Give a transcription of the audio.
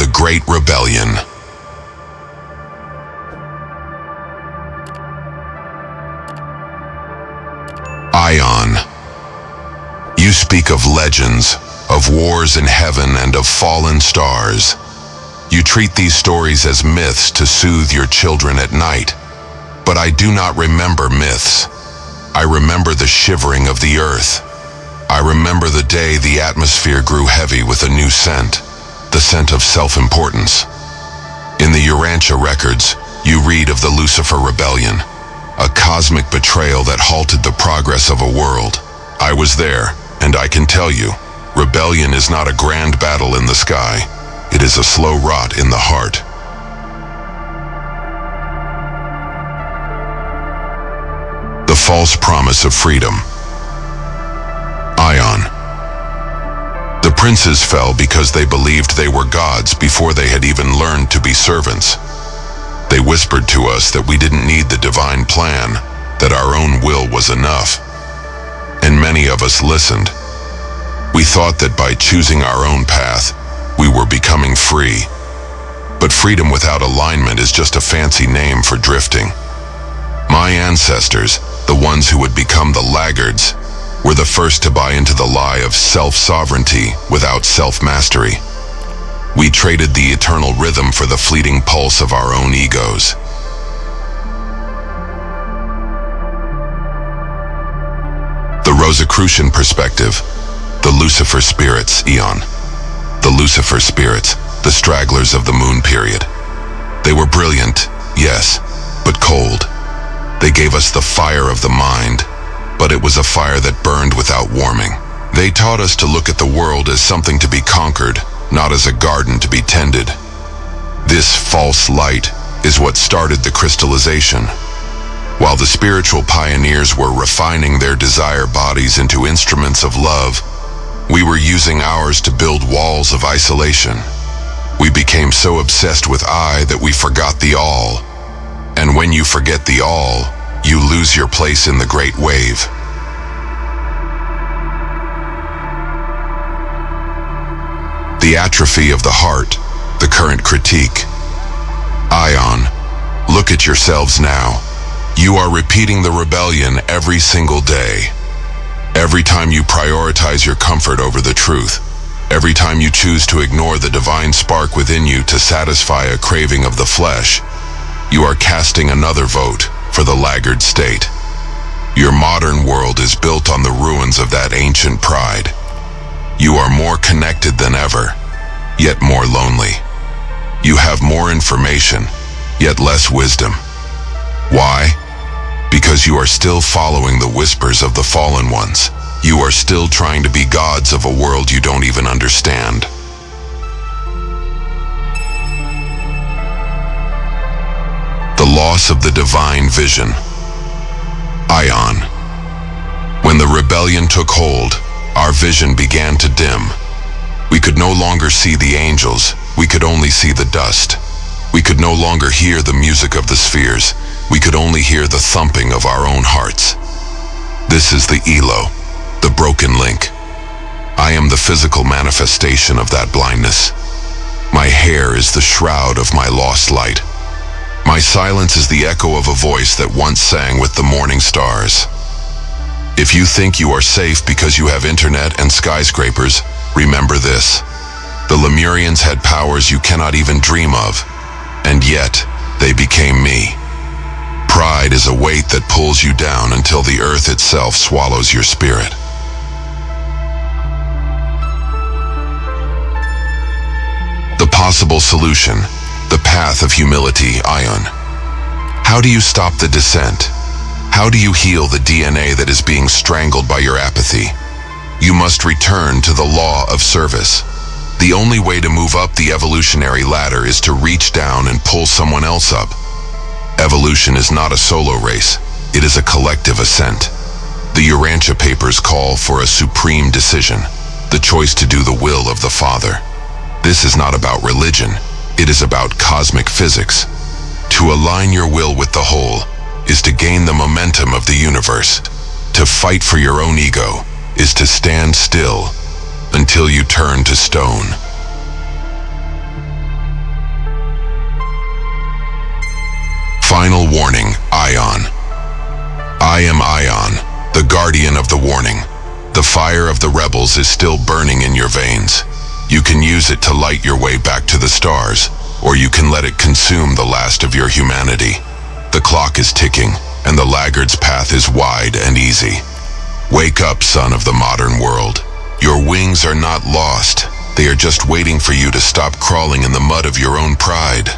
The Great Rebellion. Aion. You speak of legends, of wars in heaven and of fallen stars. You treat these stories as myths to soothe your children at night. But I do not remember myths. I remember the shivering of the earth. I remember the day the atmosphere grew heavy with a new scent, the scent of self-importance. In the Urantia records, you read of the Lucifer Rebellion, a cosmic betrayal that halted the progress of a world. I was there, and I can tell you, rebellion is not a grand battle in the sky. It is a slow rot in the heart. The false promise of freedom. Aion. The princes fell because they believed they were gods before they had even learned to be servants. They whispered to us that we didn't need the divine plan, that our own will was enough. And many of us listened. We thought that by choosing our own path, we were becoming free. But freedom without alignment is just a fancy name for drifting. My ancestors, the ones who would become the laggards, were the first to buy into the lie of self-sovereignty without self-mastery. We traded the eternal rhythm for the fleeting pulse of our own egos. The Rosicrucian perspective, the Lucifer spirits, Aion. The Lucifer spirits, the stragglers of the moon period. They were brilliant, yes, but cold. They gave us the fire of the mind, but it was a fire that burned without warming. They taught us to look at the world as something to be conquered, not as a garden to be tended. This false light is what started the crystallization. While the spiritual pioneers were refining their desire bodies into instruments of love, we were using ours to build walls of isolation. We became so obsessed with I that we forgot the all. And when you forget the all, you lose your place in the great wave. The atrophy of the heart, the current critique. Aion, look at yourselves now. You are repeating the rebellion every single day. Every time you prioritize your comfort over the truth, every time you choose to ignore the divine spark within you to satisfy a craving of the flesh, you are casting another vote for the laggard state. Your modern world is built on the ruins of that ancient pride. You are more connected than ever, yet more lonely. You have more information, yet less wisdom. Why? Because you are still following the whispers of the fallen ones. You are still trying to be gods of a world you don't even understand. The loss of the divine vision. Aion. When the rebellion took hold, our vision began to dim. We could no longer see the angels, we could only see the dust. We could no longer hear the music of the spheres, we could only hear the thumping of our own hearts. This is the Elo, the broken link. I am the physical manifestation of that blindness. My hair is the shroud of my lost light. My silence is the echo of a voice that once sang with the morning stars. If you think you are safe because you have internet and skyscrapers, remember this. The Lemurians had powers you cannot even dream of, and yet they became me. Pride is a weight that pulls you down until the earth itself swallows your spirit. The possible solution, the path of humility, Aion. How do you stop the descent? How do you heal the DNA that is being strangled by your apathy? You must return to the law of service. The only way to move up the evolutionary ladder is to reach down and pull someone else up. Evolution is not a solo race, it is a collective ascent. The Urantia papers call for a supreme decision, the choice to do the will of the Father. This is not about religion, it is about cosmic physics. To align your will with the whole is to gain the momentum of the universe. To fight for your own ego is to stand still until you turn to stone. Warning, Aion. I am Aion, the guardian of the warning. The fire of the rebels is still burning in your veins. You can use it to light your way back to the stars, or you can let it consume the last of your humanity. The clock is ticking, and the laggard's path is wide and easy. Wake up, son of the modern world. Your wings are not lost. They are just waiting for you to stop crawling in the mud of your own pride.